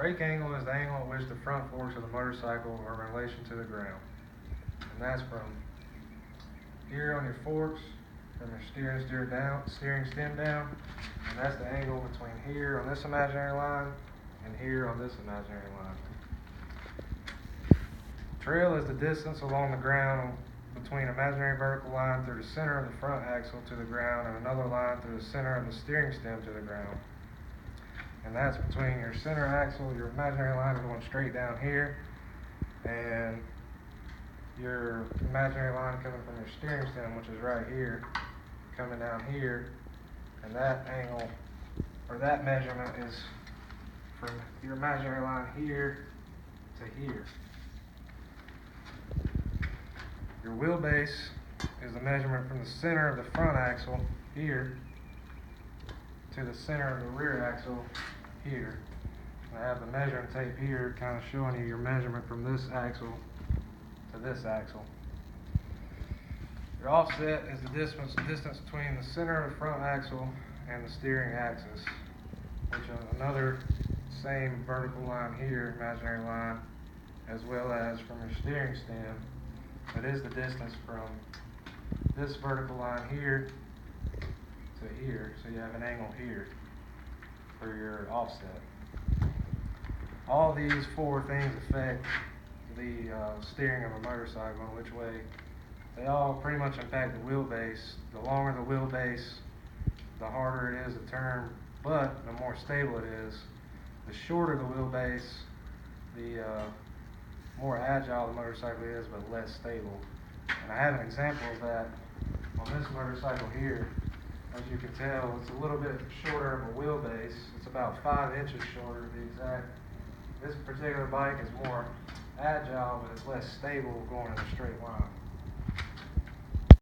Brake angle is the angle at which the front forks of the motorcycle are in relation to the ground. And that's from here on your forks, from your steering stem down, and that's the angle between here on this imaginary line and here on this imaginary line. Trail is the distance along the ground between imaginary vertical line through the center of the front axle to the ground and another line through the center of the steering stem to the ground. And that's between your center axle, your imaginary line is going straight down here, and your imaginary line coming from your steering stem, which is right here, coming down here, and that angle, or that measurement is from your imaginary line here to here. Your wheelbase is the measurement from the center of the front axle here to the center of the rear axle here. I have the measuring tape here kind of showing you your measurement from this axle to this axle. Your offset is the distance between the center of the front axle and the steering axis, which is another same vertical line here, imaginary line, as well as from your steering stem. It is the distance from this vertical line here to here, so you have an angle here for your offset. All these four things affect the steering of a motorcycle in which way. They all pretty much impact the wheelbase. The longer the wheelbase, the harder it is to turn, but the more stable it is. The shorter the wheelbase, the more agile the motorcycle is, but less stable. And I have an example of that on this motorcycle here. As you can tell, it's a little bit shorter of a wheelbase. It's about 5 inches shorter to be exact. This particular bike is more agile, but it's less stable going in a straight line.